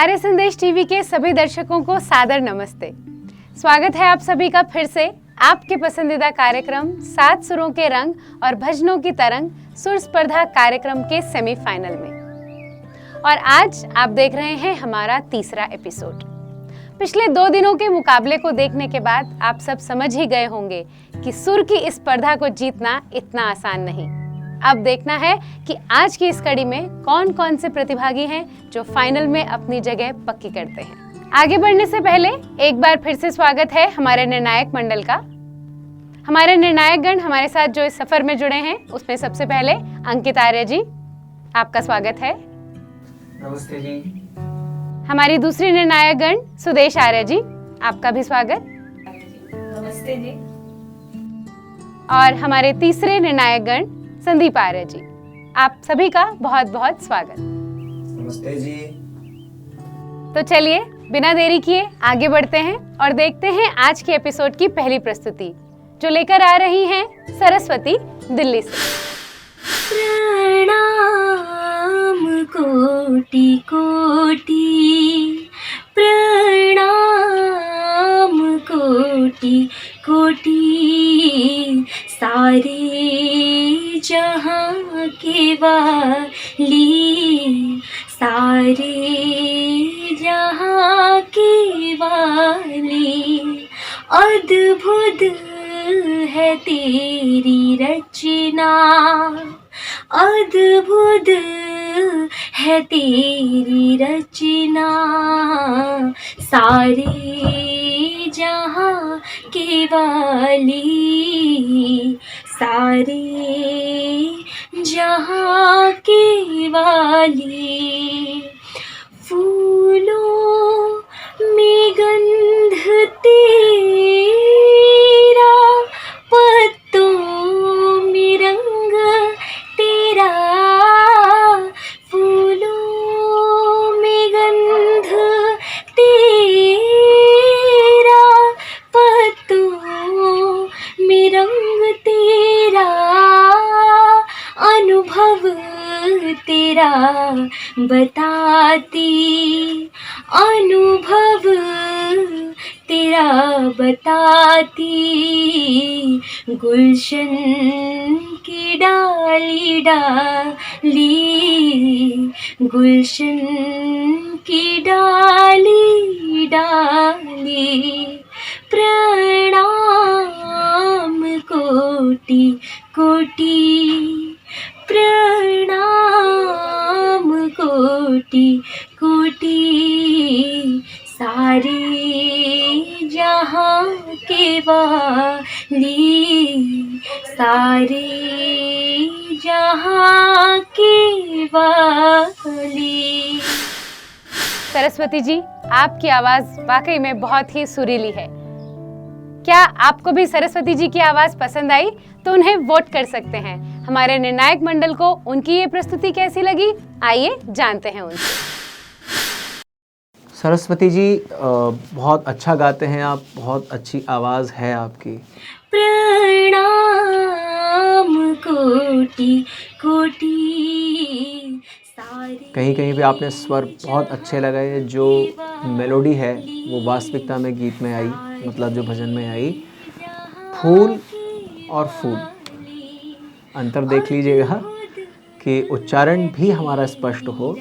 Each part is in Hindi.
आर्य संदेश टीवी के सभी दर्शकों को सादर नमस्ते। स्वागत है आप सभी का फिर से आपके पसंदीदा कार्यक्रम सात सुरों के रंग और भजनों की तरंग सुर स्पर्धा कार्यक्रम के सेमीफाइनल में। और आज आप देख रहे हैं हमारा तीसरा एपिसोड। पिछले 2 दिनों के मुकाबले को देखने के बाद आप सब समझ ही गए होंगे कि सुर की इस स्पर्धा को जीतना इतना आसान नहीं। अब देखना है कि आज की इस कड़ी में कौन कौन से प्रतिभागी हैं जो फाइनल में अपनी जगह पक्की करते हैं। आगे बढ़ने से पहले एक बार फिर से स्वागत है हमारे निर्णायक मंडल का। हमारे निर्णायक गण हमारे साथ जो इस सफर में जुड़े हैं उसमें सबसे पहले अंकित आर्य जी, आपका स्वागत है। नमस्ते जी। हमारी दूसरी निर्णायक गण सुदेश आर्य जी, आपका भी स्वागत। नमस्ते जी। और हमारे तीसरे निर्णायक गण संदीप आर्य जी, आप सभी का बहुत बहुत स्वागत। नमस्ते जी। तो चलिए बिना देरी किए आगे बढ़ते हैं और देखते हैं आज के एपिसोड की पहली प्रस्तुति जो लेकर आ रही हैं सरस्वती दिल्ली से। प्रणाम कोटि कोटि, प्रणाम कोटि कोटि, सारे जहाँ के वाली, सारे जहाँ के वाली, अद्भुत है तेरी रचना, अद्भुत है तेरी रचना, सारे जहाँ के वाली, सारे जहाँ के वाली, फूलों में गंध तेरा, पत्तों में रंग तेरा, फूलों में गंध तेरा, पत्तों में रंग तेरा, अनुभव तेरा बताती, अनुभव तेरा बताती, गुलशन की डाली डाली, गुलशन की डाली डाली, प्रणाम कोटि कोटि, प्रणाम कोटि कोटि, सारे जहाँ के वाली, सारे जहाँ के वाली। सरस्वती जी, आपकी आवाज वाकई में बहुत ही सुरीली है। क्या आपको भी सरस्वती जी की आवाज पसंद आई? तो उन्हें वोट कर सकते हैं। हमारे निर्णायक मंडल को उनकी ये प्रस्तुति कैसी लगी, आइए जानते हैं उनसे। सरस्वती जी बहुत अच्छा गाते हैं आप, बहुत अच्छी आवाज़ है आपकी। प्रणाम कोटि कोटि, कहीं कहीं पे आपने स्वर बहुत अच्छे लगाए, जो मेलोडी है वो वास्तविकता में गीत में आई, मतलब जो भजन में आई। फूल और फूल अंतर देख लीजिएगा कि उच्चारण भी हमारा स्पष्ट हो,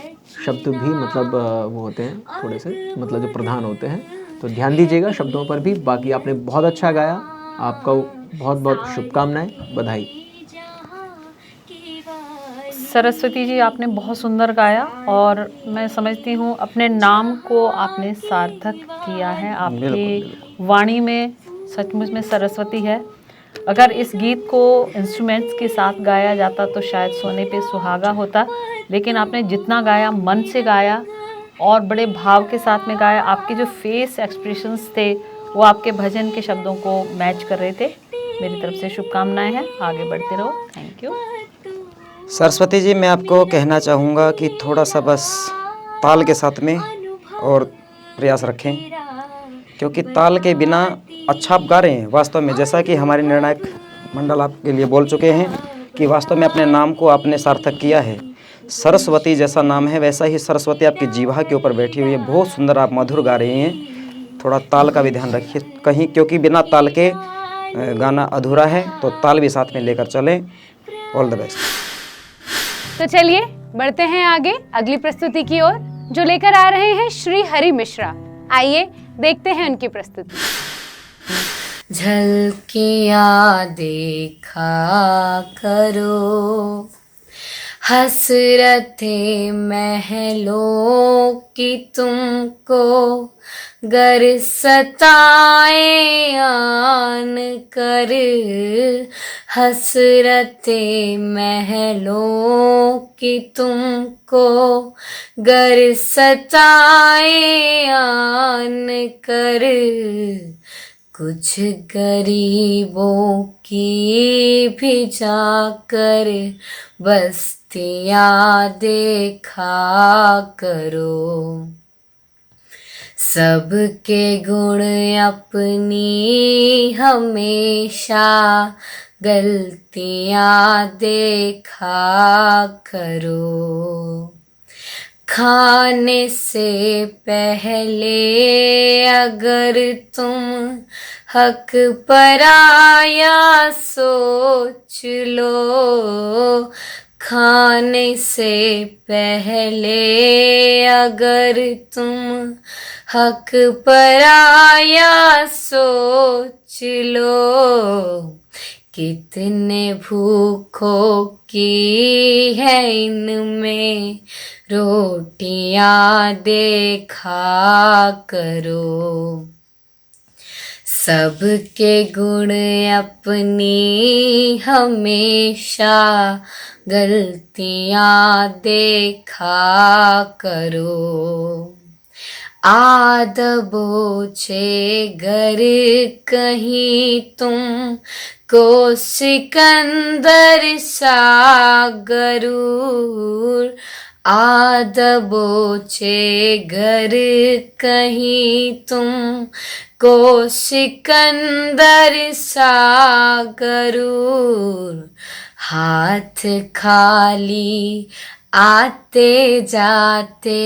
शब्द भी मतलब वो होते हैं थोड़े से, मतलब जो प्रधान होते हैं, तो ध्यान दीजिएगा शब्दों पर भी। बाकी आपने बहुत अच्छा गाया, आपका बहुत बहुत शुभकामनाएं, बधाई। सरस्वती जी, आपने बहुत सुंदर गाया और मैं समझती हूँ अपने नाम को आपने सार्थक किया है। आपकी वाणी में सचमुच में सरस्वती है। अगर इस गीत को इंस्ट्रूमेंट्स के साथ गाया जाता तो शायद सोने पे सुहागा होता, लेकिन आपने जितना गाया मन से गाया और बड़े भाव के साथ में गाया। आपके जो फेस एक्सप्रेशंस थे वो आपके भजन के शब्दों को मैच कर रहे थे। मेरी तरफ से शुभकामनाएं हैं, आगे बढ़ते रहो। Thank you. सरस्वती जी, मैं आपको कहना चाहूँगा कि थोड़ा सा बस ताल के साथ में और प्रयास रखें, क्योंकि ताल के बिना अच्छा आप गा रहे हैं वास्तव में। जैसा कि हमारे निर्णायक मंडल आपके लिए बोल चुके हैं कि वास्तव में अपने नाम को आपने सार्थक किया है। सरस्वती जैसा नाम है, वैसा ही सरस्वती आपकी जीभा के ऊपर बैठी हुई है। बहुत सुंदर आप मधुर गा रही हैं। थोड़ा ताल का भी ध्यान रखिए कहीं, क्योंकि बिना ताल के गाना अधूरा है, तो ताल भी साथ में लेकर चलें। All the best. तो चलिए बढ़ते हैं आगे अगली प्रस्तुति की ओर, जो लेकर आ रहे हैं श्री हरि मिश्रा। आइए देखते हैं उनकी प्रस्तुति। झलकियाँ देखा करो, हसरतें महलों की तुमको, गर सताए आन कर, हसरतें महलों की तुमको, गर सताए आन कर, कुछ गरीबों की भी जाकर बस्तियाँ देखा करो, सबके गुण अपनी हमेशा गलतियाँ देखा करो, खाने से पहले अगर तुम हक पराया सोच लो, खाने से पहले अगर तुम हक पराया सोच लो, कितने भूखों की है इनमें रोटियां देखा करो, सबके गुण अपनी हमेशा गलतियां देखा करो, आदबोचे घर कहीं तुम को सिकंदर सा गरूर, आदबोचे घर कहीं तुम को सिकंदर सा गरूर, हाथ खाली आते जाते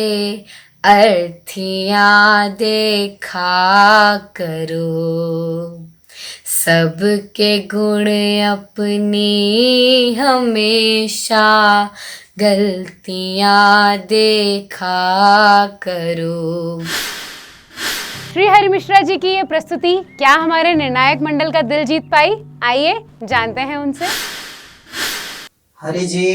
अर्थियाँ देखा करो, सबके गुण अपनी हमेशा गलतियाँ देखा करो। श्री हरि मिश्रा जी की ये प्रस्तुति क्या हमारे निर्णायक मंडल का दिल जीत पाई? आइए जानते हैं उनसे। हरि जी,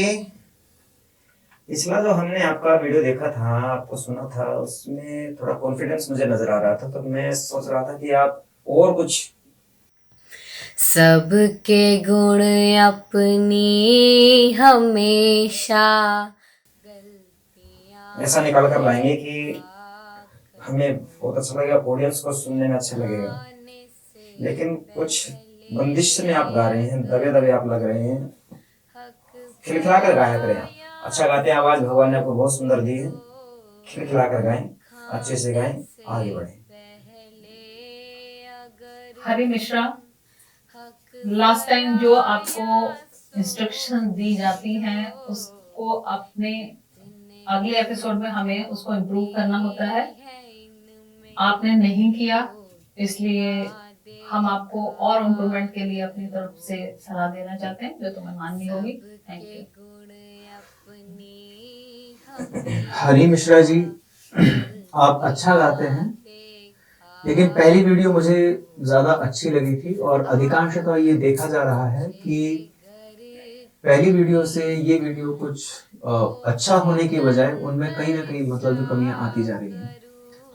पिछला जो हमने आपका वीडियो देखा था, आपको सुना था, उसमें थोड़ा कॉन्फिडेंस मुझे नजर आ रहा था, तो मैं सोच रहा था कि आप और कुछ सबके गुण अपनी हमेशा ऐसा निकाल कर लाएंगे कि हमें बहुत अच्छा लगेगा, ऑडियंस को सुनने में अच्छा लगेगा। लेकिन कुछ बंदिश में आप गा रहे हैं, दबे दबे आप लग रहे हैं, खिलखिला कर गाया करें। आप अच्छा गाते हैं, आवाज भगवान ने आपको बहुत सुंदर दी है, खिलखिला कर गाएं, अच्छे से गाएं, आगे बढ़ें। हरि मिश्रा, लास्ट टाइम जो आपको इंस्ट्रक्शन दी जाती हैं उसको अपने अगले एपिसोड में हमें उसको इम्प्रूव करना होता है। आपने नहीं किया, इसलिए हम आपको और इम्प्रूवमेंट के लिए अपनी तरफ से सलाह देना चाहते हैं, जो तुम्हें माननी होगी। Thank you. हरि मिश्रा जी, आप अच्छा गाते हैं, लेकिन पहली वीडियो मुझे ज़्यादा अच्छी लगी थी और अधिकांशतः ये देखा जा रहा है कि पहली वीडियो से ये वीडियो कुछ अच्छा होने की बजाय उनमें कहीं ना कहीं मतलब जो कमियां आती जा रही हैं।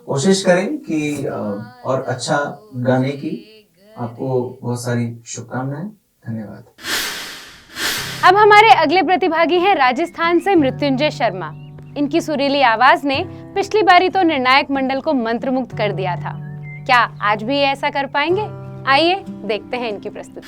कोशिश करें कि और अच्छा गाने की। आपको बहुत सारी शुभकामनाएं। धन्यवाद। अब हमारे अगले प्रतिभागी हैं राजस्थान से मृत्युंजय शर्मा। इनकी सुरीली आवाज ने पिछली बारी तो निर्णायक मंडल को मंत्रमुग्ध कर दिया था। क्या आज भी ये ऐसा कर पाएंगे? आइए देखते हैं इनकी प्रस्तुति।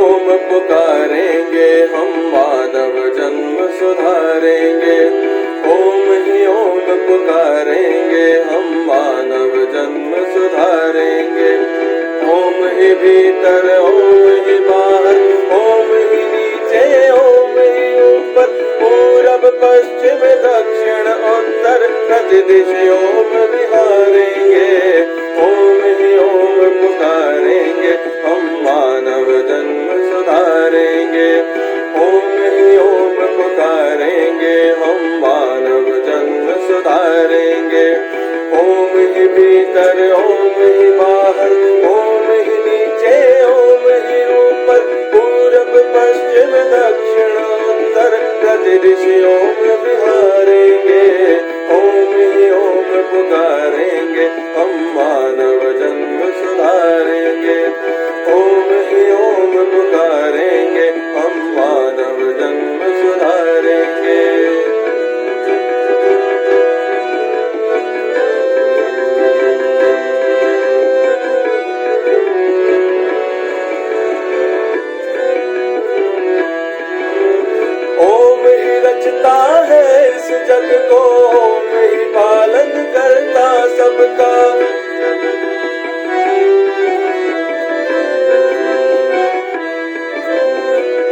ओम पुकारेंगे हम मानव जन्म सुधारेंगे। ओम ही ओम पुकारेंगे हम मानव जन्म सुधारेंगे। ओम ही भीतर ओम ही बाहर, ओम ही नीचे ओम ही ऊपर, पूरब पश्चिम दक्षिण उत्तर प्रतिदिश ओम विहारेंगे। ओम ही ओम पुकारेंगे हम मानव जन्म सुधारेंगे। ओम ही ओम पुकारेंगे हम मानव जन्म सुधारेंगे। ओम ही भीतर ओम ही बाहर, ओम ही नीचे ओम ही ऊपर, पूरब पश्चिम दक्षिण उत्तर प्रतिदिश ओम विहारेंगे। ओम ही ओम पुकारेंगे हम मानव जन्म सुधारेंगे। ओम ही ओम पुकारेंगे हम मानव जन्म सुधारेंगे। ओम ही रचता है इस जग को, ओम ही पालन करता सबका।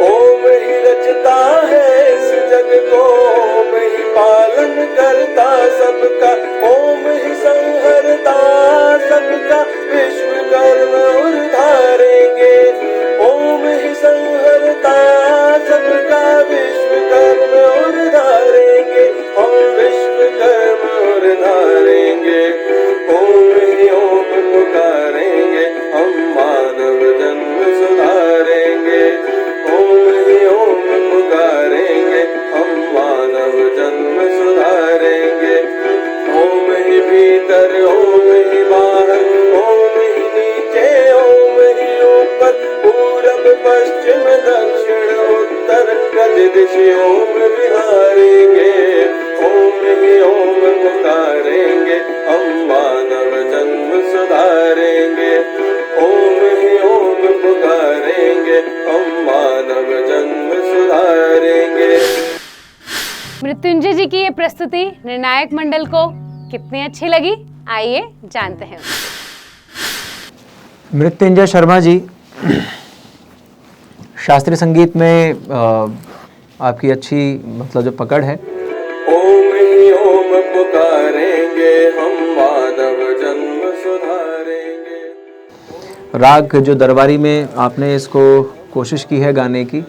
ओम ही रचता है इस जग को, ओम ही पालन करता सबका। ओम ही संहरता सबका, विश्व कर्म उद्धारेंगे। ओम ही संहरता सबका, विश्व कर्म उद्धारेंगे। हम विश्व कर्म उद्धारेंगे। ओम ही ओम पुकारेंगे हम मानव जन्म सुधारेंगे। ओम ही ओम पुकारेंगे हम मानव जन्म सुधारेंगे। ओम ही भीतर ओम ही बाहर, ओम ही नीचे ओम ही ऊपर, पूरब पश्चिम दक्षिण उत्तर प्रतिदिश ओम विहारेंगे। ओम ही ओम पुकारेंगे हम मानव जन्म सुधारेंगे। ओम ही ओम पुकारेंगे हम मानव जन्म सुधारेंगे। मृत्युंजय जी की ये प्रस्तुति निर्णायक मंडल को कितनी अच्छी लगी, आइए जानते हैं। मृत्युंजय शर्मा जी, शास्त्रीय संगीत में आपकी अच्छी मतलब जो पकड़ है। ओम ही ओम पुकारेंगे हम मानव जन्म सुधारेंगे। राग जो दरबारी में आपने इसको कोशिश की है गाने की,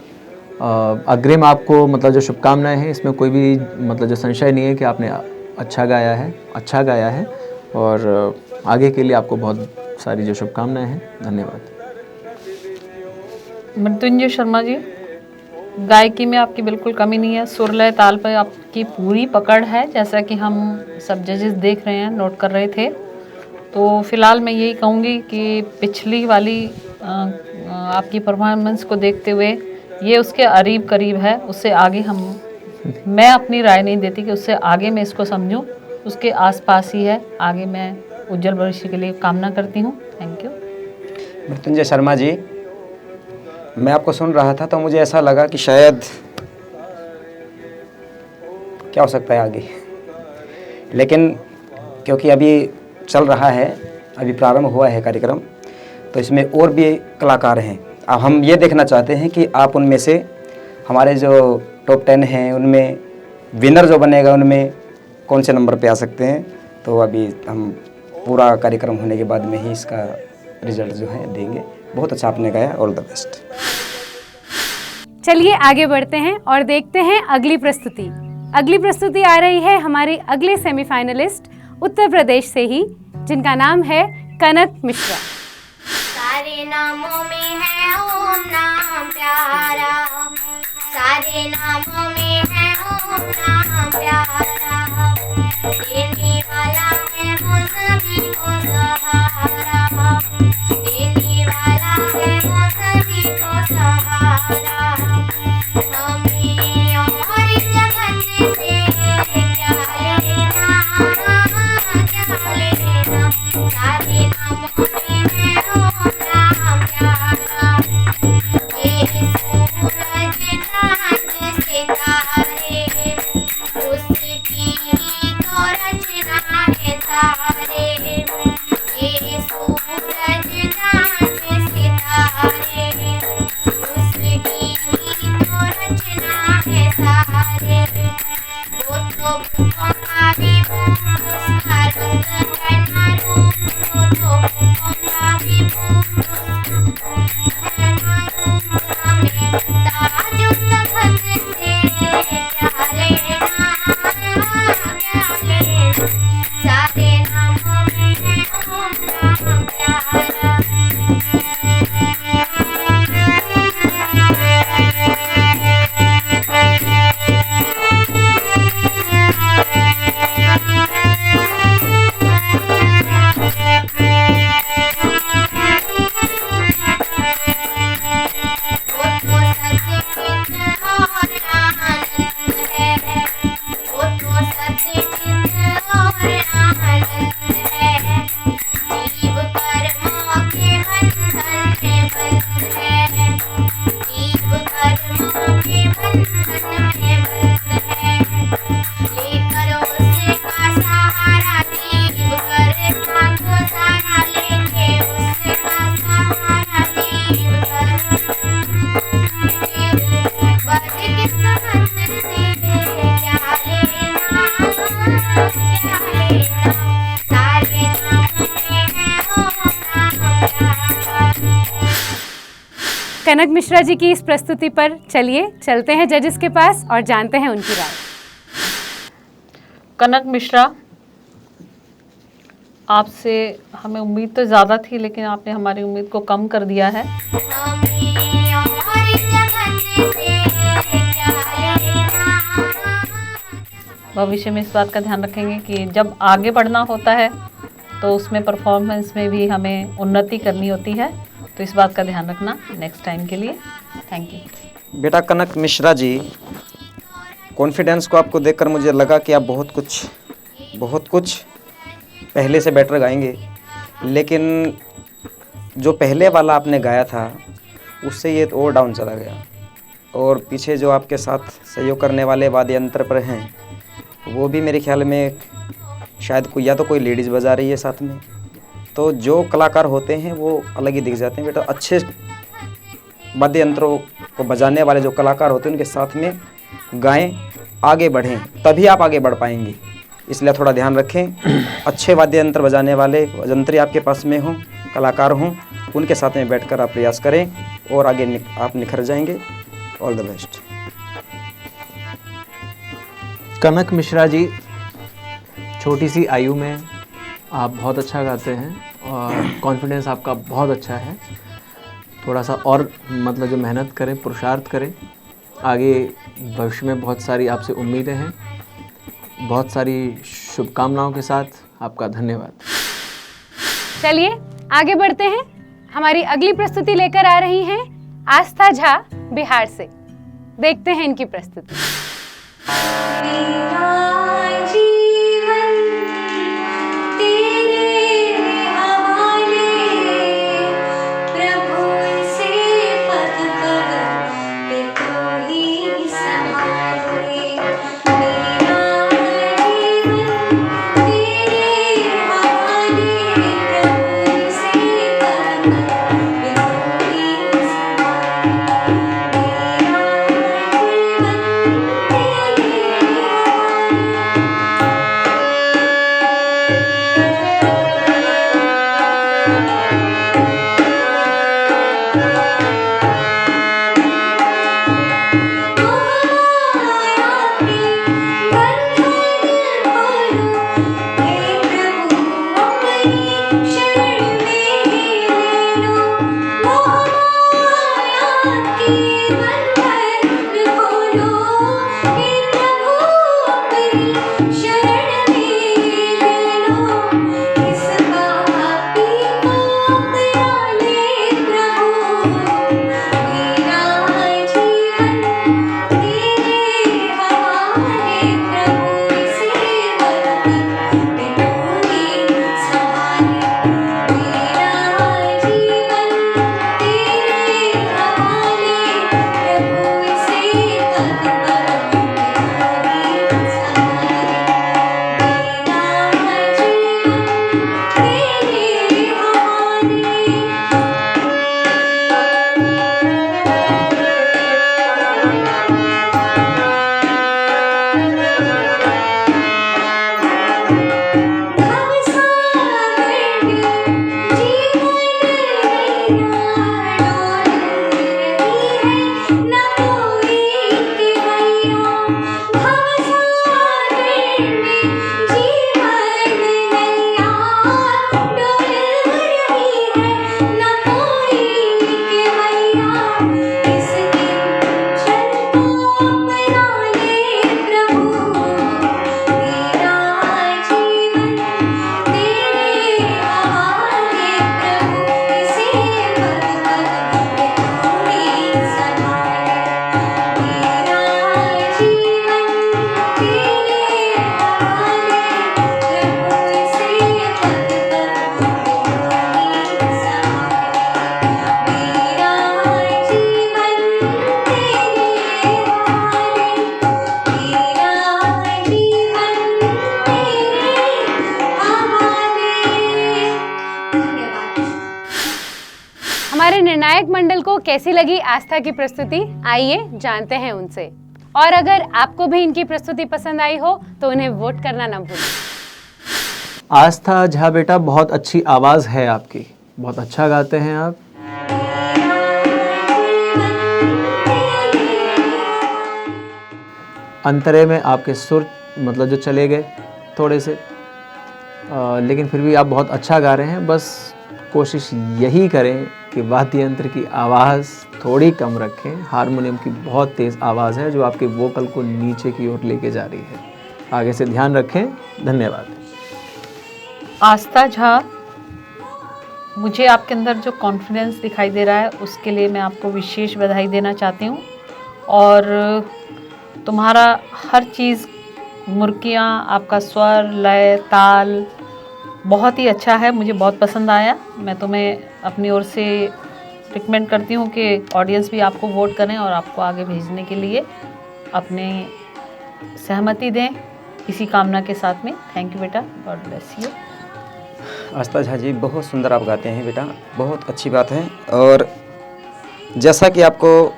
अग्रिम आपको मतलब जो शुभकामनाएं हैं, इसमें कोई भी मतलब जो संशय नहीं है कि आपने अच्छा गाया है और आगे के लिए आपको बहुत सारी जो शुभकामनाएं हैं। धन्यवाद। मृत्युंजय शर्मा जी, गायकी में आपकी बिल्कुल कमी नहीं है, सुर लय ताल पर आपकी पूरी पकड़ है, जैसा कि हम सब जजेस देख रहे हैं, नोट कर रहे थे। तो फिलहाल मैं यही कहूँगी कि पिछली वाली आपकी परफॉर्मेंस को देखते हुए ये उसके करीब है, उससे आगे मैं अपनी राय नहीं देती कि उससे आगे मैं इसको समझूं, उसके आसपास ही है। आगे मैं उज्जवल भविष्य के लिए कामना करती हूँ। Thank you. मृत्युंजय शर्मा जी, मैं आपको सुन रहा था तो मुझे ऐसा लगा कि शायद क्या हो सकता है आगे, लेकिन क्योंकि अभी चल रहा है, अभी प्रारंभ हुआ है कार्यक्रम, तो इसमें और भी कलाकार हैं। अब हम ये देखना चाहते हैं कि आप उनमें से हमारे जो टॉप 10 हैं उनमें विनर जो बनेगा उनमें कौन से नंबर पे आ सकते हैं। तो अभी हम पूरा कार्यक्रम होने के बाद में ही इसका रिजल्ट जो है देंगे। बहुत अच्छा आपने गाया, ऑल द बेस्ट। चलिए आगे बढ़ते हैं और देखते हैं अगली प्रस्तुति। अगली प्रस्तुति आ रही है हमारे अगले सेमीफाइनलिस्ट उत्तर प्रदेश से ही, जिनका नाम है कनक मिश्रा। सारे नामों में है ओम नाम प्यारा, सारे नामों में है ओम नाम प्यारा, देने वाला है वो सभी को सहारा, देने वाला है वो सभी को सहारा। हमें और जगत से क्या लेना, क्या लेना, सारे नामों में है ओम नाम प्यारा। ताजु तखत से क्या लेना क्या लेना, सारे नामों में है ओम नाम प्यारा। कनक मिश्रा जी की इस प्रस्तुति पर चलिए चलते हैं जजेस के पास और जानते हैं उनकी राय। कनक मिश्रा, आपसे हमें उम्मीद तो ज़्यादा थी, लेकिन आपने हमारी उम्मीद को कम कर दिया है। भविष्य में इस बात का ध्यान रखेंगे कि जब आगे बढ़ना होता है तो उसमें परफॉर्मेंस में भी हमें उन्नति करनी होती है, तो इस बात का ध्यान रखना नेक्स्ट टाइम के लिए। Thank you. बेटा कनक मिश्रा जी, कॉन्फिडेंस को आपको देखकर मुझे लगा कि आप बहुत कुछ पहले से बेटर गाएंगे, लेकिन जो पहले वाला आपने गाया था उससे ये और डाउन चला गया। और पीछे जो आपके साथ सहयोग करने वाले वाद्य यंत्र पर हैं, वो भी मेरे ख्याल में शायद कोई या तो कोई लेडीज़ बजा रही है साथ में, तो जो कलाकार होते हैं वो अलग ही दिख जाते हैं। बेटा अच्छे वाद्य यंत्रों को बजाने वाले जो कलाकार होते हैं उनके साथ में गाएं, आगे बढ़ें, तभी आप आगे बढ़ पाएंगे। इसलिए थोड़ा ध्यान रखें। अच्छे वाद्य यंत्र बजाने वाले यंत्री आपके पास में हों, कलाकार हों, उनके साथ में बैठकर आप प्रयास करें और आगे आप निखर जाएंगे। All the best. Kanak Mishra ji, छोटी सी आयु में आप बहुत अच्छा गाते हैं और कॉन्फिडेंस आपका बहुत अच्छा है। थोड़ा सा और मतलब जो मेहनत करें, पुरुषार्थ करें, आगे भविष्य में बहुत सारी आपसे उम्मीदें हैं। बहुत सारी शुभकामनाओं के साथ आपका धन्यवाद। चलिए आगे बढ़ते हैं। हमारी अगली प्रस्तुति लेकर आ रही हैं आस्था झा बिहार से। देखते हैं इनकी प्रस्तुति। हमारे निर्णायक मंडल को कैसी लगी आस्था की प्रस्तुति, आइए जानते हैं उनसे। और अगर आपको भी इनकी प्रस्तुति पसंद आई हो तो उन्हें वोट करना ना भूलें। आस्था झा बेटा, बहुत अच्छी आवाज़ है आपकी, बहुत अच्छा गाते हैं आप। अंतरे में आपके सुर मतलब जो चले गए थोड़े से, लेकिन फिर भी आप बहुत अच्छा गा रहे हैं। बस कोशिश यही करें कि वाद्य यंत्र की आवाज़ थोड़ी कम रखें। हारमोनियम की बहुत तेज़ आवाज़ है जो आपके वोकल को नीचे की ओर लेके जा रही है। आगे से ध्यान रखें। धन्यवाद। आस्था झा, मुझे आपके अंदर जो कॉन्फिडेंस दिखाई दे रहा है उसके लिए मैं आपको विशेष बधाई देना चाहती हूँ। और तुम्हारा हर चीज़, मुर्कियाँ, आपका स्वर, लय, ताल बहुत ही अच्छा है, मुझे बहुत पसंद आया। मैं तुम्हें अपनी ओर से रिकमेंड करती हूँ कि ऑडियंस भी आपको वोट करें और आपको आगे भेजने के लिए अपने सहमति दें, इसी कामना के साथ में। थैंक यू बेटा, गॉड ब्लेस यू। आस्था झा जी, बहुत सुंदर आप गाते हैं बेटा, बहुत अच्छी बात है। और जैसा कि आपको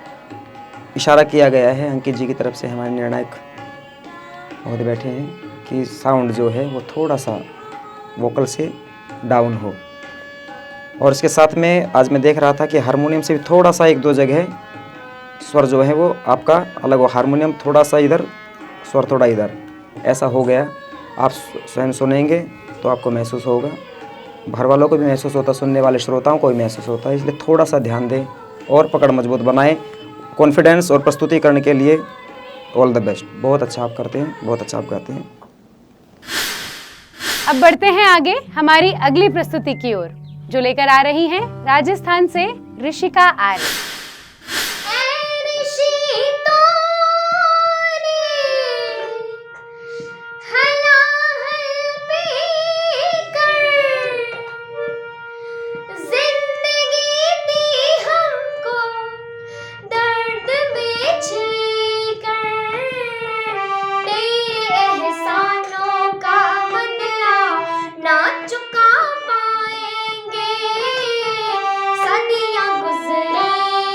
इशारा किया गया है अंकित जी की तरफ से, हमारे निर्णायक महोदय बैठे हैं, कि साउंड जो है वो थोड़ा सा वोकल से डाउन हो। और इसके साथ में आज मैं देख रहा था कि हारमोनियम से भी थोड़ा सा एक दो जगह स्वर जो है वो आपका अलग हो, हारमोनियम थोड़ा सा इधर, स्वर थोड़ा इधर, ऐसा हो गया। आप स्वयं सुनेंगे तो आपको महसूस होगा, घर वालों को भी महसूस होता, सुनने वाले श्रोताओं को भी महसूस होता है। इसलिए थोड़ा सा ध्यान दें और पकड़ मजबूत बनाएं। कॉन्फिडेंस और प्रस्तुतिकरण के लिए ऑल द बेस्ट। बहुत अच्छा आप करते हैं, बहुत अच्छा आप गाते हैं। अब बढ़ते हैं आगे हमारी अगली प्रस्तुति की ओर, जो लेकर आ रही हैं राजस्थान से ऋषिका आर्य। चुका पाएंगे, सदियां गुजरे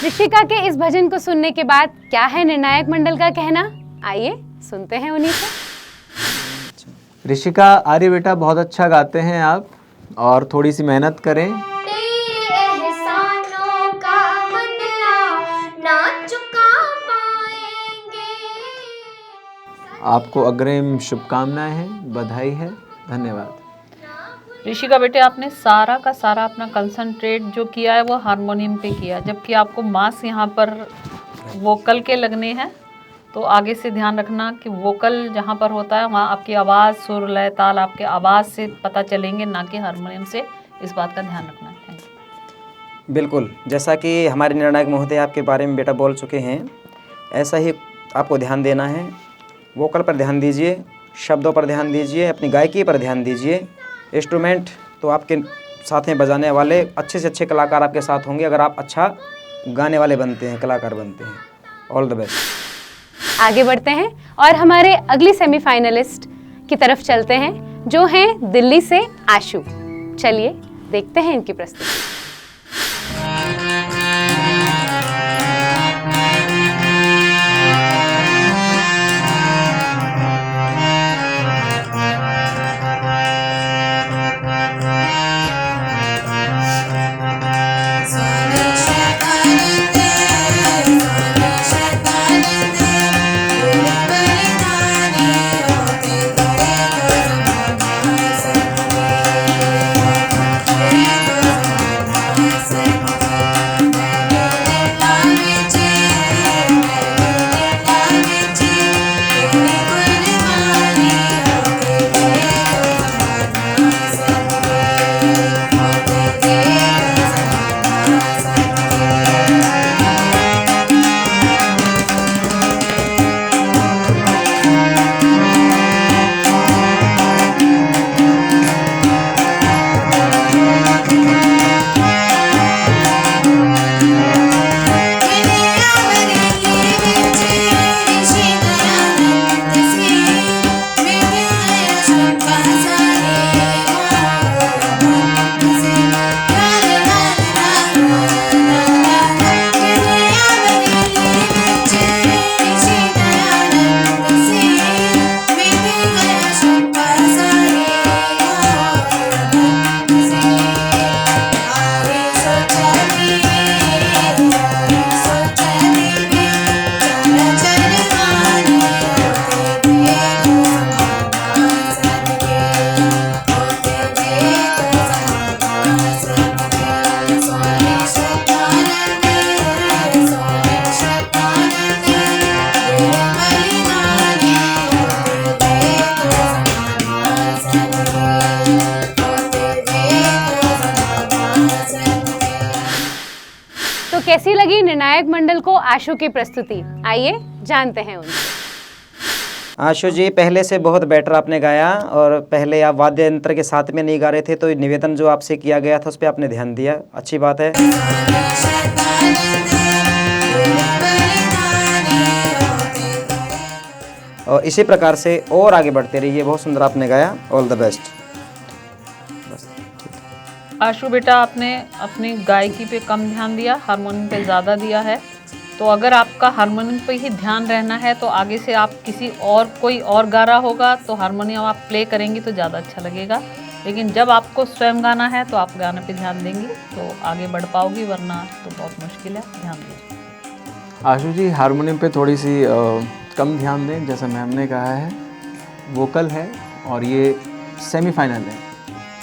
ऋषिका के इस भजन को सुनने के बाद क्या है निर्णायक मंडल का कहना, आइए सुनते हैं उन्हीं से। ऋषिका, आर्य बेटा बहुत अच्छा गाते हैं आप, और थोड़ी सी मेहनत करें। तेरे एहसानों का बदला ना चुका पाएंगे। आपको अग्रिम शुभकामनाएं हैं, बधाई है, धन्यवाद। ऋषिका बेटे, आपने सारा का सारा अपना कंसंट्रेट जो किया है वो हारमोनियम पे किया, जबकि आपको मास यहाँ पर वोकल के लगने हैं। तो आगे से ध्यान रखना कि वोकल जहाँ पर होता है वहाँ आपकी आवाज़, सुर, लय, ताल आपके आवाज़ से पता चलेंगे, ना कि हारमोनियम से। इस बात का ध्यान रखना है। Thank you. बिल्कुल, जैसा कि हमारे निर्णायक महोदय आपके बारे में बेटा बोल चुके हैं, ऐसा ही आपको ध्यान देना है। वोकल पर ध्यान दीजिए, शब्दों पर ध्यान दीजिए, अपनी गायकी पर ध्यान दीजिए। इंस्ट्रूमेंट तो आपके साथ में बजाने वाले अच्छे से अच्छे कलाकार आपके साथ होंगे, अगर आप अच्छा गाने वाले बनते हैं, कलाकार बनते हैं। All the best. आगे बढ़ते हैं और हमारे अगली सेमीफाइनलिस्ट की तरफ चलते हैं, जो हैं दिल्ली से आशु। चलिए देखते हैं इनकी प्रस्तुति। कैसी लगी निर्णायक मंडल को आशु की प्रस्तुति, आइए जानते हैं उनसे। आशु जी, पहले से बहुत बेटर आपने गाया, और पहले आप वाद्य यंत्र के साथ में नहीं गा रहे थे, तो निवेदन जो आपसे किया गया था उस पर आपने ध्यान दिया, अच्छी बात है। और इसी प्रकार से और आगे बढ़ते रहिए, बहुत सुंदर आपने गाया, ऑल द बेस्ट। आशु बेटा, आपने अपनी गायकी पे कम ध्यान दिया, हारमोनियम पे ज़्यादा दिया है। तो अगर आपका हारमोनियम पे ही ध्यान रहना है तो आगे से आप किसी और कोई और गा रहा होगा तो हारमोनियम आप प्ले करेंगी तो ज़्यादा अच्छा लगेगा, लेकिन जब आपको स्वयं गाना है तो आप गाने पे ध्यान देंगी तो आगे बढ़ पाओगी, वरना तो बहुत मुश्किल है। ध्यान दीजिए। आशु जी, हारमोनियम पे थोड़ी सी कम ध्यान दें, जैसा मैम ने कहा है। वोकल है और ये सेमीफाइनल है,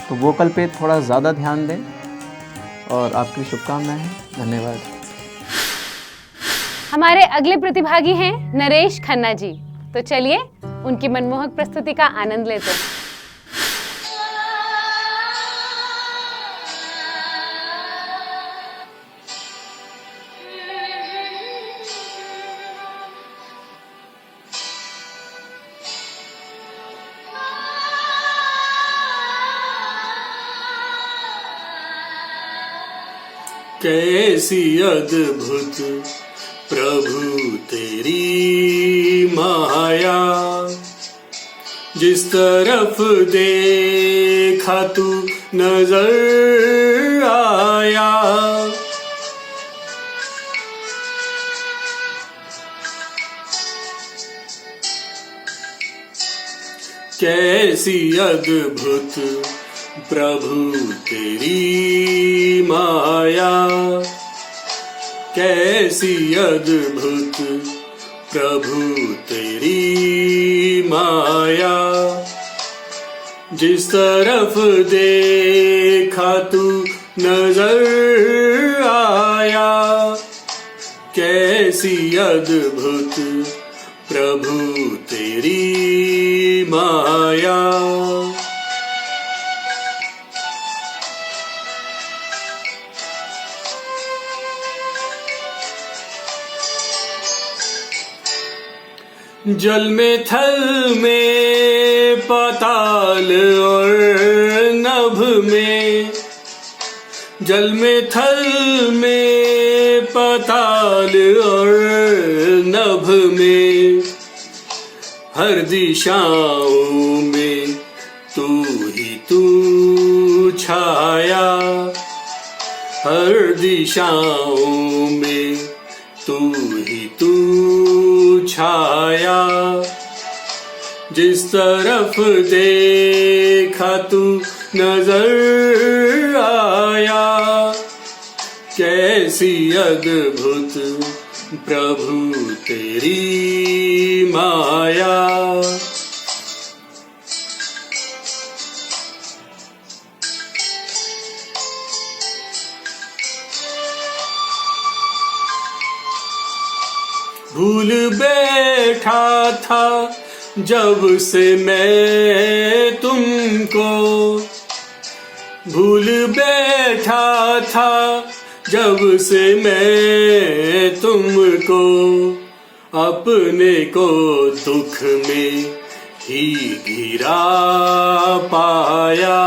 तो वोकल पे थोड़ा ज़्यादा ध्यान दें, और आपकी शुभकामनाएं हैं, धन्यवाद। हमारे अगले प्रतिभागी हैं नरेश खन्ना जी, तो चलिए उनकी मनमोहक प्रस्तुति का आनंद लेते हैं। कैसी अद्भुत प्रभु तेरी माया, जिस तरफ देखा तू नजर आया। कैसी अद्भुत प्रभु तेरी माया, कैसी अद्भुत प्रभु तेरी माया। जिस तरफ देखा तू नजर आया, कैसी अद्भुत प्रभु तेरी माया। जल में थल में पाताल और नभ में, जल में थल में पाताल और नभ में, हर दिशाओं में तू ही तू छाया, हर दिशाओं में तू ही तू छाया। जिस तरफ देखा तू नजर आया, कैसी अद्भुत प्रभु तेरी माया। भूल बैठा था जब से मैं तुमको, भूल बैठा था जब से मैं तुमको, अपने को दुख में ही घिरा पाया,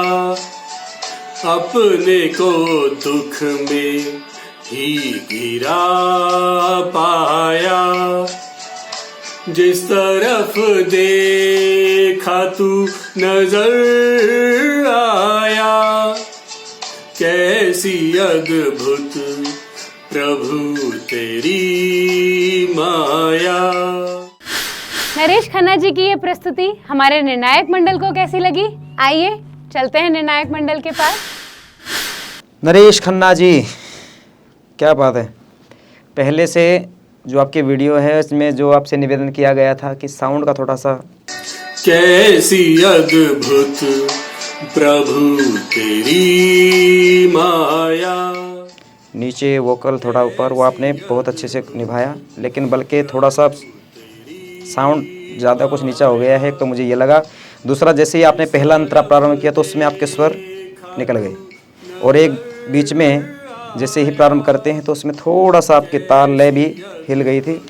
अपने को दुख में ही गिरा पाया। जिस तरफ देखा तू नजर आया, कैसी अद्भुत प्रभु तेरी माया। नरेश खन्ना जी की ये प्रस्तुति हमारे निर्णायक मंडल को कैसी लगी? आइए चलते हैं निर्णायक मंडल के पास। नरेश खन्ना जी, क्या बात है। पहले से जो आपके वीडियो है उसमें जो आपसे निवेदन किया गया था कि साउंड का थोड़ा सा, कैसी अद्भुत प्रभु तेरी माया, नीचे वोकल थोड़ा ऊपर, वो आपने बहुत अच्छे से निभाया, लेकिन बल्कि थोड़ा सा साउंड ज़्यादा कुछ नीचा हो गया है, तो मुझे ये लगा। दूसरा, जैसे ही आपने पहला अंतरा प्रारंभ किया तो उसमें आपके स्वर निकल गए, और एक बीच में जैसे ही प्रारंभ करते हैं तो उसमें थोड़ा सा आपके ताल लय भी हिल गई थी।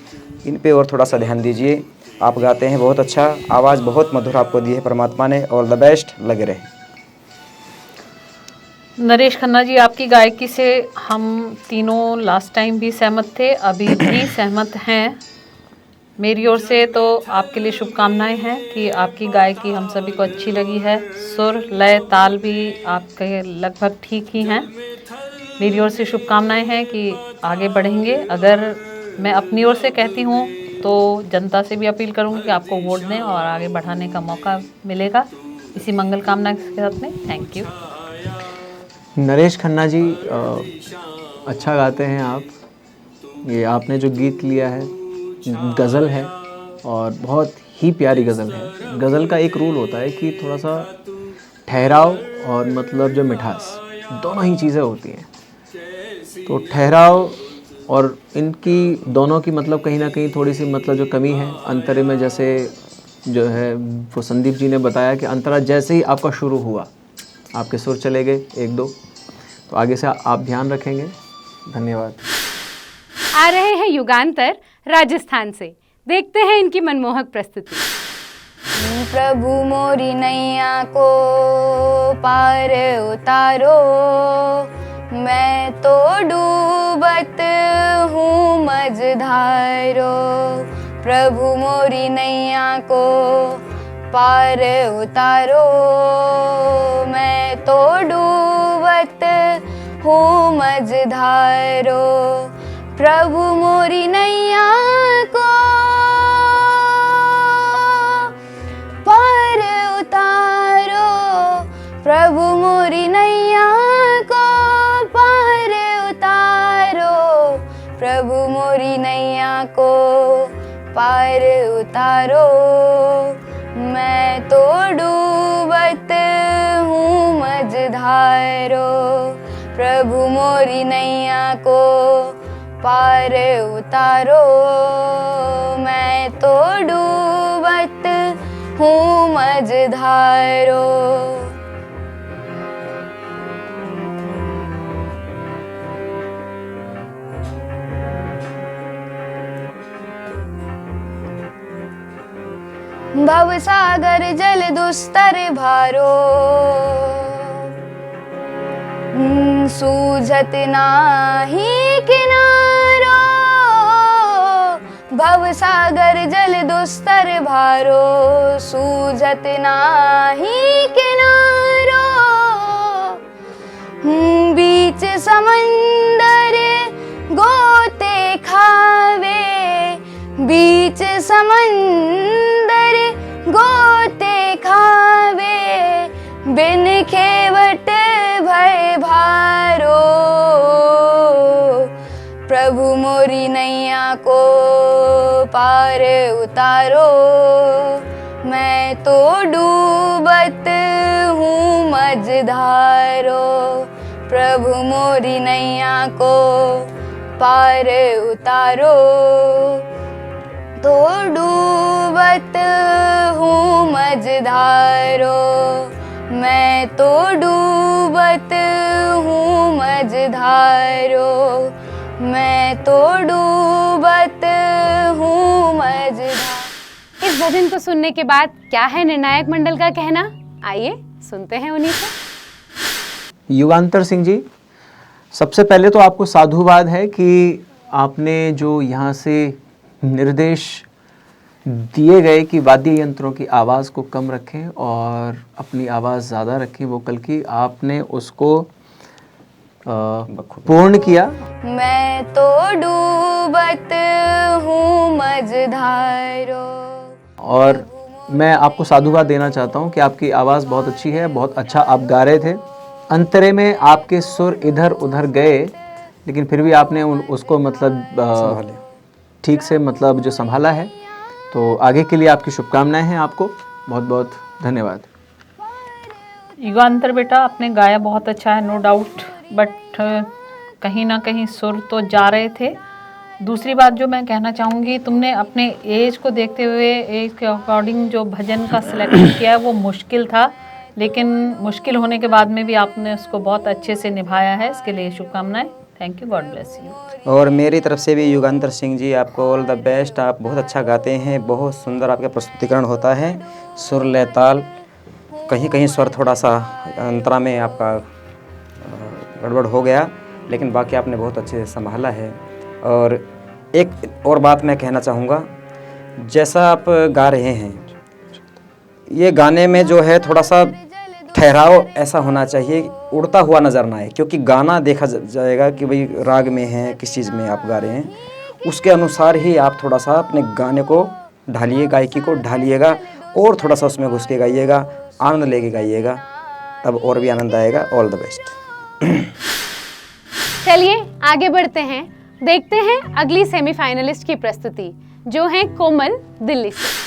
इन पे और थोड़ा सा ध्यान दीजिए। आप गाते हैं बहुत अच्छा, आवाज़ बहुत मधुर आपको दी है परमात्मा ने, और द बेस्ट लगे रहे। नरेश खन्ना जी, आपकी गायकी से हम तीनों लास्ट टाइम भी सहमत थे, अभी भी सहमत हैं। मेरी ओर से तो आपके लिए शुभकामनाएं हैं कि आपकी गायकी हम सभी को अच्छी लगी है। सुर लय ताल भी आपके लगभग ठीक ही हैं। मेरी ओर से शुभकामनाएं हैं कि आगे बढ़ेंगे। अगर मैं अपनी ओर से कहती हूँ तो जनता से भी अपील करूँगी कि आपको वोट दें और आगे बढ़ाने का मौका मिलेगा। इसी मंगल कामना के साथ में थैंक यू। नरेश खन्ना जी, अच्छा गाते हैं आप। ये आपने जो गीत लिया है गज़ल है, और बहुत ही प्यारी गज़ल है। गज़ल का एक रूल होता है कि थोड़ा सा ठहराव और मतलब जो मिठास, दोनों ही चीज़ें होती हैं। तो ठहराव और इनकी दोनों की मतलब कहीं ना कहीं थोड़ी सी मतलब जो कमी है अंतरे में, जैसे जो है वो संदीप जी ने बताया कि अंतरा जैसे ही आपका शुरू हुआ आपके सुर चले गए एक दो, तो आगे से आप ध्यान रखेंगे। धन्यवाद। आ रहे हैं युगांतर राजस्थान से, देखते हैं इनकी मनमोहक प्रस्तुति। प्रभु मोरी नैया को पार उतारो, मैं तो डूबत हूँ मझधारो। प्रभु मोरी नैया को पार उतारो, मैं तो डूबत हूँ मझधारो। प्रभु मोरी नैया को पार पार उतारो। मैं तो डूबत हूँ मझधारो, प्रभु मोरी नैया को पार उतारो। मैं तो डूबत हूँ मझधारो। भवसागर जल दुस्तर भारो, सूझत नाही किनारो। भवसागर जल दुस्तर भारो, सूझत नाही किनारो। बीच समंदर गोते खावे, बीच समंदर गोते खावे। बिन खेवट भय भारो, प्रभु मोरी नैया को पार उतारो। मैं तो डूबत हूँ मझधारो, प्रभु मोरी नैया को पार उतारो। तो डूबत हूँ मझधारो, मैं तो डूबत हूँ मझधारो। मैं तो डूबत हूँ मझधारो। इस भजन को सुनने के बाद क्या है निर्णायक मंडल का कहना, आइए सुनते हैं उन्हीं से। युगांतर सिंह जी, सबसे पहले तो आपको साधुवाद है कि आपने जो यहाँ से निर्देश दिए गए कि वाद्य यंत्रों की आवाज़ को कम रखें और अपनी आवाज़ ज़्यादा रखें वोकल की, आपने उसको पूर्ण किया। मैं तो डूबत हूँ मझधारो। और मैं आपको साधुवाद देना चाहता हूँ कि आपकी आवाज़ बहुत अच्छी है, बहुत अच्छा आप गा रहे थे। अंतरे में आपके सुर इधर उधर गए, लेकिन फिर भी आपने उसको मतलब ठीक से मतलब जो संभाला है। तो आगे के लिए आपकी शुभकामनाएं हैं। आपको बहुत बहुत धन्यवाद। युगांतर बेटा, आपने गाया बहुत अच्छा है, नो डाउट, बट कहीं ना कहीं सुर तो जा रहे थे। दूसरी बात जो मैं कहना चाहूँगी, तुमने अपने एज को देखते हुए एज के अकॉर्डिंग जो भजन का सिलेक्शन किया है वो मुश्किल था, लेकिन मुश्किल होने के बाद में भी आपने उसको बहुत अच्छे से निभाया है। इसके लिए शुभकामनाएं। Thank you, God bless you. और मेरी तरफ से भी युगांतर सिंह जी, आपको ऑल द बेस्ट। आप बहुत अच्छा गाते हैं, बहुत सुंदर आपका प्रस्तुतिकरण होता है। सुर लय ताल, कहीं कहीं स्वर थोड़ा सा अंतरा में आपका गड़बड़ हो गया, लेकिन बाकी आपने बहुत अच्छे से संभाला है। और एक और बात मैं कहना चाहूँगा, जैसा आप गा रहे हैं, ये गाने में जो है थोड़ा सा ठहराव ऐसा होना चाहिए, उड़ता हुआ नज़र ना आए, क्योंकि गाना देखा जाएगा कि भाई राग में है, किस चीज़ में आप गा रहे हैं, उसके अनुसार ही आप थोड़ा सा अपने गाने को ढालिए, गायकी को ढालिएगा और थोड़ा सा उसमें घुस के गाइएगा, आनंद लेके गाइएगा, तब और भी आनंद आएगा। All the best. चलिए आगे बढ़ते हैं, देखते हैं अगली सेमीफाइनलिस्ट की प्रस्तुति, जो है कोमल दिल्ली से।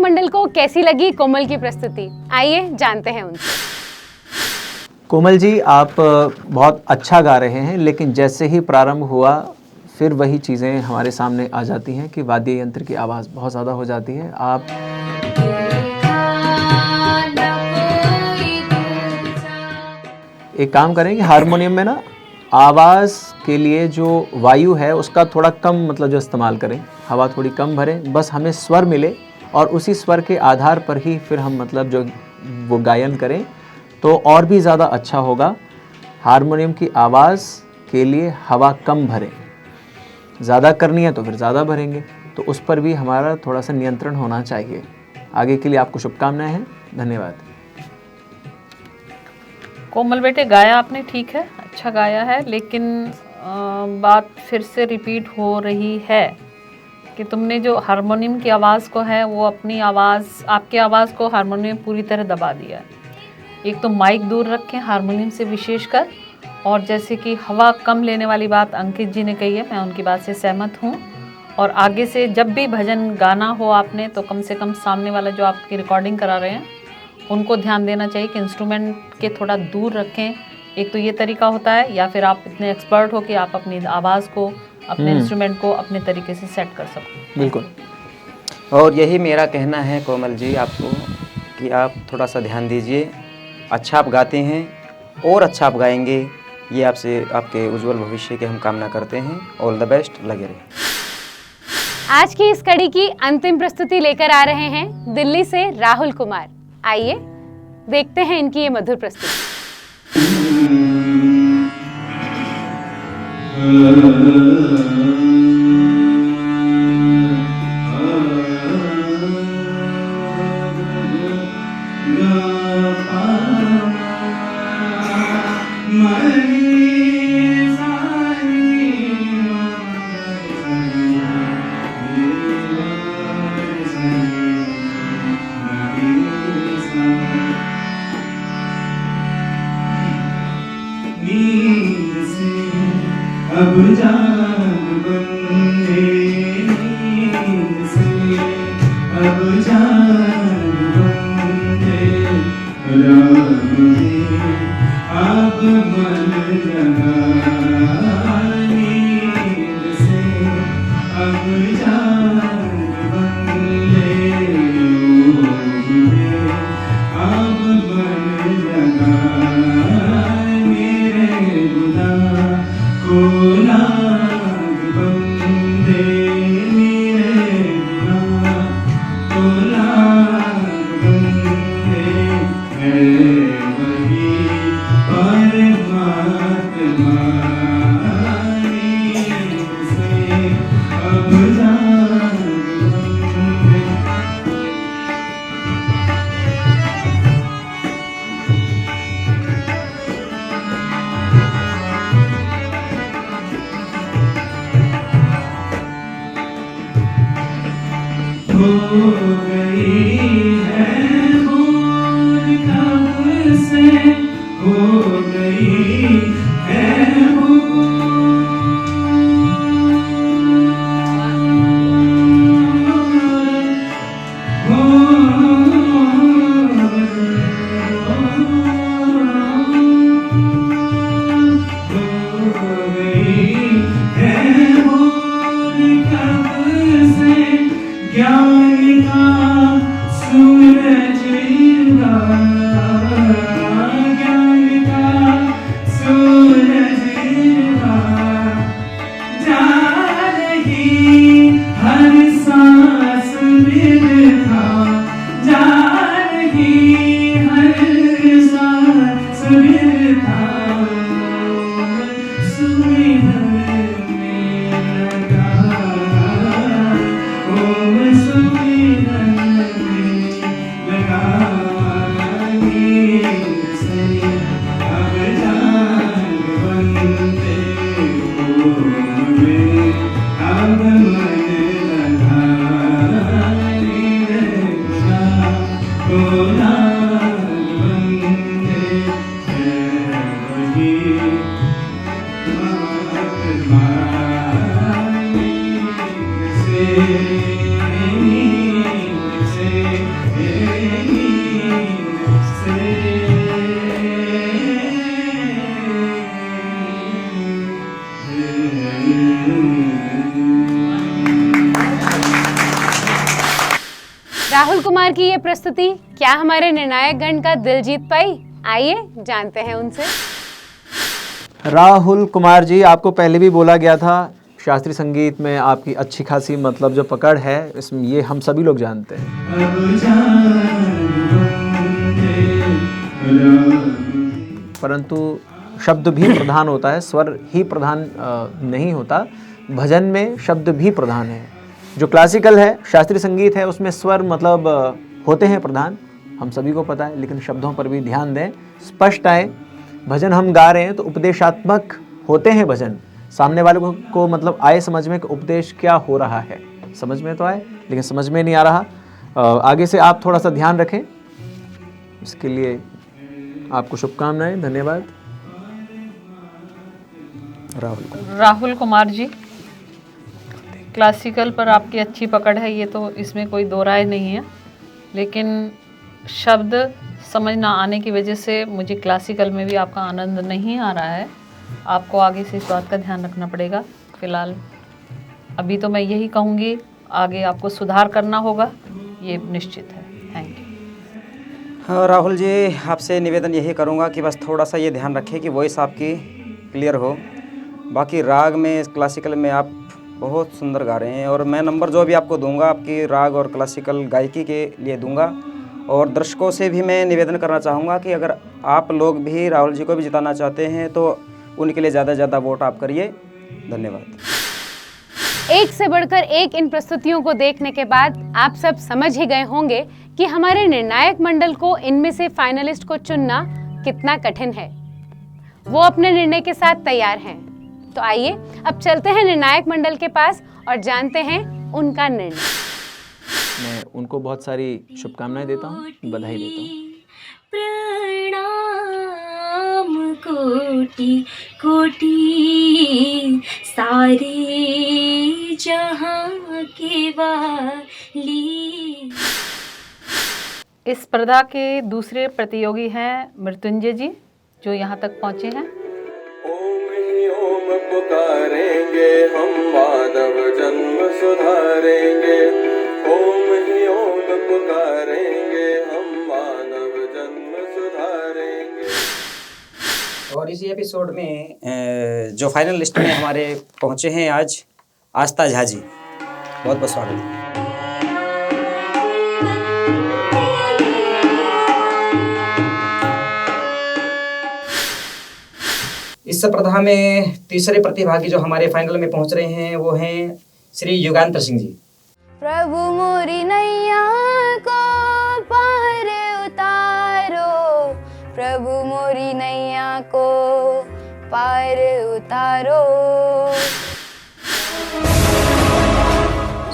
मंडल को कैसी लगी कोमल की प्रस्तुति, आइए जानते हैं उनसे। कोमल जी, आप बहुत अच्छा गा रहे हैं, लेकिन जैसे ही प्रारंभ हुआ फिर वही चीज़ें हमारे सामने आ जाती हैं कि वाद्य यंत्र की आवाज़ बहुत ज़्यादा हो जाती है। आप एक काम करें कि हारमोनियम में ना आवाज़ के लिए जो वायु है उसका थोड़ा कम मतलब जो इस्तेमाल करें, हवा थोड़ी कम भरें, बस हमें स्वर मिले और उसी स्वर के आधार पर ही फिर हम मतलब जो वो गायन करें तो और भी ज़्यादा अच्छा होगा। हारमोनियम की आवाज़ के लिए हवा कम भरें, ज़्यादा करनी है तो फिर ज़्यादा भरेंगे, तो उस पर भी हमारा थोड़ा सा नियंत्रण होना चाहिए। आगे के लिए आपको शुभकामनाएं हैं, धन्यवाद। कोमल बेटे, गाया आपने ठीक है, अच्छा गाया है, लेकिन बात फिर से रिपीट हो रही है कि तुमने जो हारमोनियम की आवाज़ को है वो अपनी आवाज़, आपकी आवाज़ को हारमोनियम पूरी तरह दबा दिया है। एक तो माइक दूर रखें हारमोनियम से विशेषकर, और जैसे कि हवा कम लेने वाली बात अंकित जी ने कही है, मैं उनकी बात से सहमत हूँ। और आगे से जब भी भजन गाना हो आपने तो कम से कम सामने वाला जो आपकी रिकॉर्डिंग करा रहे हैं उनको ध्यान देना चाहिए कि इंस्ट्रूमेंट के थोड़ा दूर रखें। एक तो ये तरीका होता है, या फिर आप इतने एक्सपर्ट हो कि आप अपनी आवाज़ को, अपने इंस्ट्रूमेंट को अपने तरीके से सेट कर सको। बिल्कुल। और यही मेरा कहना है कोमल जी आपको कि आप थोड़ा सा ध्यान दीजिए। अच्छा आप गाते हैं और अच्छा आप गाएंगे, ये आपसे आपके उज्जवल भविष्य की हम कामना करते हैं। ऑल द बेस्ट, लगे रहिए। आज की इस कड़ी की अंतिम प्रस्तुति लेकर आ रहे हैं दिल्ली से राहुल कुमार। आइए देखते हैं इनकी ये मधुर प्रस्तुति। अब जाग बंदे नींद से, अब जाग बंदे राग में, अब मन लगा नींद से, अब जाग बंदे योग में, अब मन लगा मेरे गुना को लाग बंदे मेरे गुना को लाग बंदे, है वही परमात्मा नींद से, अब जाग बंदे। हो गई है भूल कब से, हो गई है ज्ञान का सूरज उगा, ज्ञान का सूरज उगा, जा रही हर सांस बिरथा, जा रही हर सांस बिरथा, सुमिरन में लगा, ओम सुमिरन में लगा नींद से, अब जाग बंदे ओम में, अब मन लगा नींद गुना को लाग बंदे, है वही महात्मा नींद से, नींद से। राहुल कुमार की ये प्रस्तुति क्या हमारे निर्णायक गण का दिल जीत पाई? आइए जानते हैं उनसे। राहुल कुमार जी, आपको पहले भी बोला गया था, शास्त्रीय संगीत में आपकी अच्छी खासी मतलब जो पकड़ है इसमें, ये हम सभी लोग जानते हैं। परंतु शब्द भी प्रधान होता है, स्वर ही प्रधान नहीं होता। भजन में शब्द भी प्रधान है। जो क्लासिकल है, शास्त्रीय संगीत है, उसमें स्वर मतलब होते हैं प्रधान, हम सभी को पता है, लेकिन शब्दों पर भी ध्यान दें, स्पष्ट आए। भजन हम गा रहे हैं तो उपदेशात्मक होते हैं भजन, सामने वाले को मतलब आए समझ में कि उपदेश क्या हो रहा है, समझ में तो आए, लेकिन समझ में नहीं आ रहा। आगे से आप थोड़ा सा ध्यान रखें, इसके लिए आपको शुभकामनाएं। धन्यवाद। राहुल कुमार जी, क्लासिकल पर आपकी अच्छी पकड़ है, ये तो इसमें कोई दो राय नहीं है, लेकिन शब्द समझ ना आने की वजह से मुझे क्लासिकल में भी आपका आनंद नहीं आ रहा है। आपको आगे से इस बात का ध्यान रखना पड़ेगा। फ़िलहाल अभी तो मैं यही कहूँगी, आगे आपको सुधार करना होगा, ये निश्चित है। Thank you. हाँ राहुल जी, आपसे निवेदन यही करूँगा कि बस थोड़ा सा ये ध्यान रखें कि वॉइस आपकी क्लियर हो। बाकी राग में, क्लासिकल में आप बहुत सुंदर गा रहे हैं, और मैं नंबर जो भी आपको दूंगा आपकी राग और क्लासिकल गायकी के लिए दूंगा। और दर्शकों से भी मैं निवेदन करना चाहूँगा कि अगर आप लोग भी राहुल जी को भी जिताना चाहते हैं तो उनके लिए ज़्यादा से ज़्यादा वोट आप करिए। धन्यवाद। एक से बढ़कर एक इन प्रस्तुतियों को देखने के बाद आप सब समझ ही गए होंगे कि हमारे निर्णायक मंडल को इनमें से फाइनलिस्ट को चुनना कितना कठिन है। वो अपने निर्णय के साथ तैयार हैं। तो आइए अब चलते हैं निर्णायक मंडल के पास और जानते हैं उनका निर्णय। मैं उनको बहुत सारी शुभकामनाएं देता हूँ, बधाई देता हूँ। प्रणाम कोटि कोटि सारे जहां के वाली। इस स्पर्धा के दूसरे प्रतियोगी हैं मृत्युंजय जी, जो यहाँ तक पहुँचे हैं। ओम ही ओम पुकारेंगे हम, मानव जन्म सुधारेंगे। ओम ही ओम पुकारेंगे हम, मानव जन्म सुधारेंगे। और इसी एपिसोड में जो फाइनल लिस्ट में हमारे पहुंचे हैं आज आस्था झा जी, बहुत बहुत स्वागत है। इस स्पर्धा में तीसरे प्रतिभागी जो हमारे फाइनल में पहुंच रहे हैं वो हैं श्री युगांतर सिंह जी। प्रभु मोरी नैया को पार उतारो, प्रभु मोरी नैया को पार उतारो।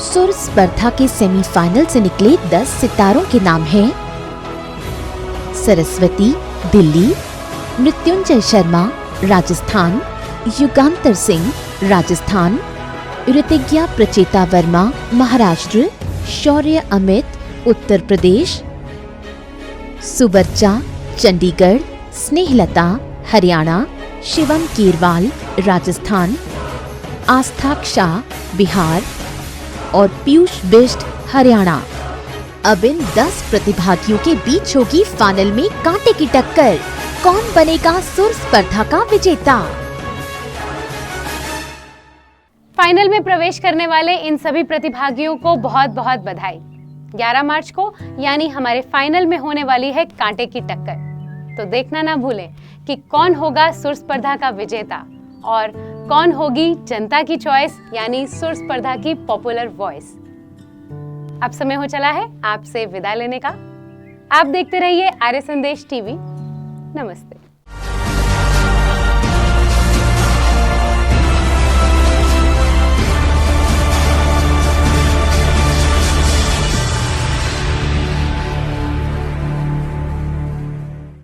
सुर स्पर्धा के सेमीफाइनल से निकले 10 सितारों के नाम हैं सरस्वती दिल्ली, मृत्युंजय शर्मा राजस्थान, युगांतर सिंह राजस्थान, ऋतिज्ञा प्रचेता वर्मा महाराष्ट्र, शौर्य अमित उत्तर प्रदेश, सुबर्चा चंडीगढ़, स्नेहलता हरियाणा, शिवम कीरवाल राजस्थान, आस्था शाह बिहार और पीयूष बिष्ट हरियाणा। अब इन 10 प्रतिभागियों के बीच होगी फाइनल में कांटे की टक्कर। कौन बनेगा सुर स्पर्धा का विजेता? फाइनल में प्रवेश करने वाले इन सभी प्रतिभागियों को बहुत बहुत बधाई। 11 मार्च को यानी हमारे फाइनल में होने वाली है कांटे की टक्कर। तो देखना ना भूलें कि कौन होगा सुर स्पर्धा का विजेता और कौन होगी जनता की चॉइस यानी सुर स्पर्धा की पॉपुलर वॉइस। अब समय हो चला है आपसे विदा लेने का। आप देखते रहिए आर्य संदेश टीवी। नमस्ते।